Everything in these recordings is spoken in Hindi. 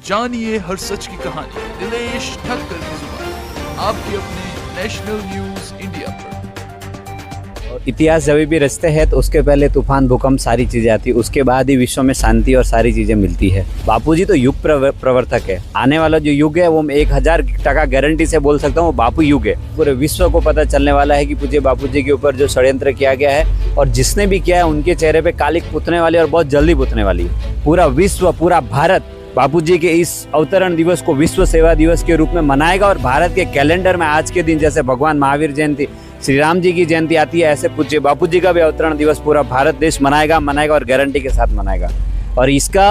जानिए हर सच की कहानी दिनेश ठक्कर की जुबान आपके अपने नेशनल न्यूज इंडिया पर। इतिहास जब भी रचते हैं तो उसके पहले तूफान भूकंप सारी चीजें आती है, उसके बाद ही विश्व में शांति और सारी चीजें मिलती है। बापूजी तो युग प्रवर्तक है। आने वाला जो युग है वो 1000% गारंटी से बोल सकता हूँ, वो बापू युग है। पूरे विश्व को पता चलने वाला है कि पूज्य बापूजी के ऊपर जो षड्यंत्र किया गया है और जिसने भी किया है उनके चेहरे पे कालिक पुतने वाली और बहुत जल्दी पुतने वाली है। पूरा विश्व, पूरा भारत बापूजी के इस अवतरण दिवस को विश्व सेवा दिवस के रूप में मनाएगा और भारत के कैलेंडर में आज के दिन जैसे भगवान महावीर जयंती, श्री राम जी की जयंती आती है, ऐसे पूज्य बापूजी का भी अवतरण दिवस पूरा भारत देश मनाएगा और गारंटी के साथ मनाएगा। और इसका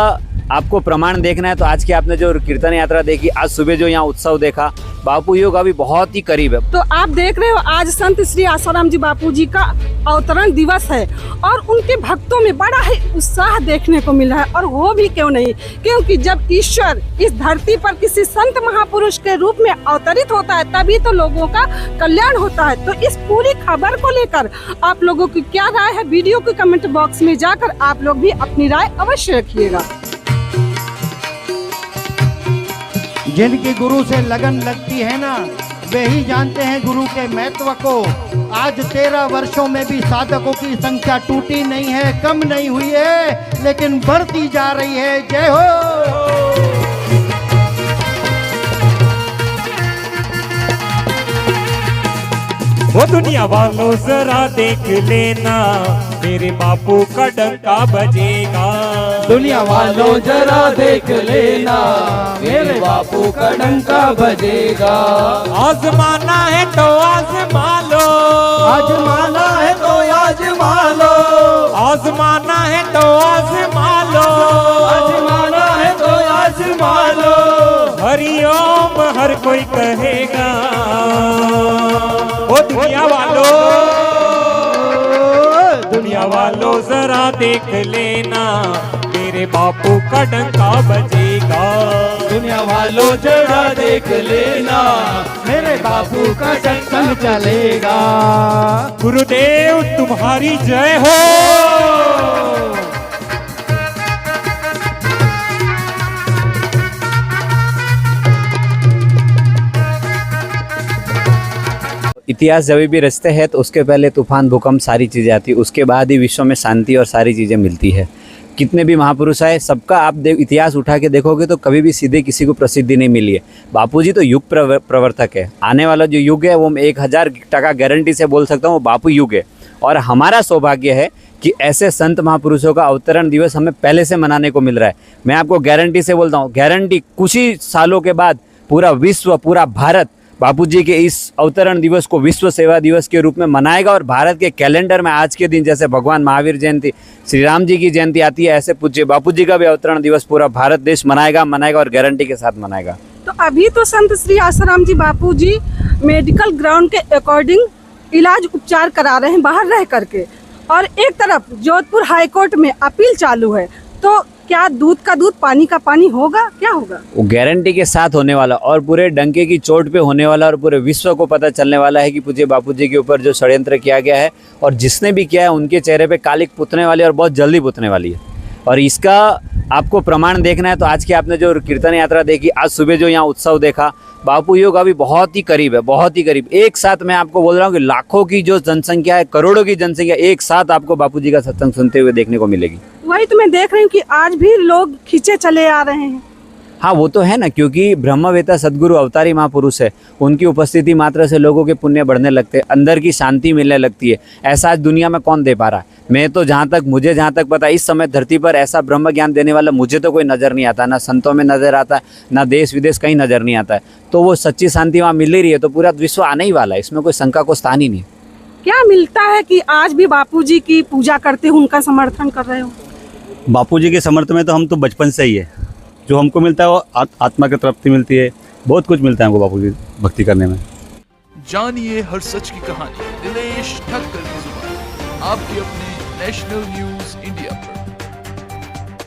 आपको प्रमाण देखना है तो आज की आपने जो कीर्तन यात्रा देखी, आज सुबह जो यहाँ उत्सव देखा, बापू योग अभी बहुत ही करीब है। तो आप देख रहे हो आज संत श्री आसाराम जी बापू जी का अवतरण दिवस है और उनके भक्तों में बड़ा ही उत्साह देखने को मिला है। और वो भी क्यों नहीं, क्योंकि जब ईश्वर इस धरती पर किसी संत महापुरुष के रूप में अवतरित होता है तभी तो लोगों का कल्याण होता है। तो इस पूरी खबर को लेकर आप लोगों की क्या राय है, वीडियो के कमेंट बॉक्स में जाकर आप लोग भी अपनी राय अवश्य रखिएगा। जिनकी गुरु से लगन लगती है ना, वे ही जानते हैं गुरु के महत्व को। आज 13 वर्षों में भी साधकों की संख्या टूटी नहीं है, कम नहीं हुई है, लेकिन बढ़ती जा रही है। जय हो। वो दुनिया वालों जरा देख लेना, मेरे बापू का डंका बजेगा। दुनिया वालों जरा देख लेना, मेरे बापू का डंका बजेगा। आजमाना है तो आजमा लो, आजमाना है तो आजमा लो, आजमाना है तो आजमा लो, आजमाना है तो आजमा लो। हरिओम हर कोई कहेगा। वो दुनिया वालों जरा देख लेना, मेरे बापू का डंका बजेगा। दुनिया वालों जरा देख लेना, मेरे बापू का डंका चलेगा। गुरुदेव तुम्हारी जय हो। इतिहास जब भी रचते हैं तो उसके पहले तूफान भूकंप सारी चीज़ें आती है, उसके बाद ही विश्व में शांति और सारी चीज़ें मिलती है। कितने भी महापुरुष आए, सबका आप इतिहास उठा के देखोगे तो कभी भी सीधे किसी को प्रसिद्धि नहीं मिली है। बापूजी तो युग प्रवर्तक है। आने वाला जो युग है वो 1000% गारंटी से बोल सकता हूँ, वो बापू युग है। और हमारा सौभाग्य है कि ऐसे संत महापुरुषों का अवतरण दिवस हमें पहले से मनाने को मिल रहा है। मैं आपको गारंटी से बोलता हूँ, गारंटी कुछ ही सालों के बाद पूरा विश्व, पूरा भारत बापूजी के इस अवतरण दिवस को विश्व सेवा दिवस के रूप में मनाएगा और भारत के कैलेंडर में आज के दिन जैसे भगवान महावीर जयंती, श्री राम जी की जयंती आती है, ऐसे पूज्य बापूजी का भी अवतरण दिवस पूरा भारत देश मनाएगा और गारंटी के साथ मनाएगा। तो अभी तो संत श्री आसाराम जी बापू जी मेडिकल ग्राउंड के अकॉर्डिंग इलाज उपचार करा रहे हैं बाहर रह करके, और एक तरफ जोधपुर हाईकोर्ट में अपील चालू है। तो क्या दूध का दूध पानी का पानी होगा, क्या होगा? वो गारंटी के साथ होने वाला और पूरे डंके की चोट पे होने वाला और पूरे विश्व को पता चलने वाला है कि पूज्य बापूजी के ऊपर जो षड्यंत्र किया गया है और जिसने भी किया है उनके चेहरे पे कालिक पुतने वाली और बहुत जल्दी पुतने वाली है। और इसका आपको प्रमाण देखना है तो आज की आपने जो कीर्तन यात्रा देखी, आज सुबह जो यहाँ उत्सव देखा, बापू योग अभी बहुत ही करीब है, बहुत ही करीब। एक साथ मैं आपको बोल रहा हूँ कि लाखों की जो जनसंख्या है, करोड़ों की जनसंख्या एक साथ आपको बापूजी का सत्संग सुनते हुए देखने को मिलेगी। वही तो मैं देख रही हूँ कि आज भी लोग खींचे चले आ रहे हैं। हाँ, वो तो है ना, क्योंकि ब्रह्मवेता सद्गुरु अवतारी महापुरुष है, उनकी उपस्थिति मात्र से लोगों के पुण्य बढ़ने लगते हैं, अंदर की शांति मिलने लगती है। ऐसा आज दुनिया में कौन दे पा रहा है? मैं तो मुझे जहाँ तक पता, इस समय धरती पर ऐसा ब्रह्म ज्ञान देने वाला मुझे तो कोई नज़र नहीं आता, ना संतों में नज़र आता है, ना देश विदेश कहीं नज़र नहीं आता है। तो वो सच्ची शांति वहाँ मिल ही रही है, तो पूरा विश्व आने ही वाला है, इसमें कोई शंका को स्थान ही नहीं। क्या मिलता है कि आज भी बापूजी की पूजा करते हो, उनका समर्थन कर रहे हो? बापूजी के समर्थन में तो हम तो बचपन से ही है। जो हमको मिलता है वो आत्मा की तृप्ति मिलती है, बहुत कुछ मिलता है हमको बापूजी भक्ति करने में। जानिए हर सच की कहानी दिनेश ठक्कर की जुबान आपके अपने नेशनल न्यूज इंडिया पर।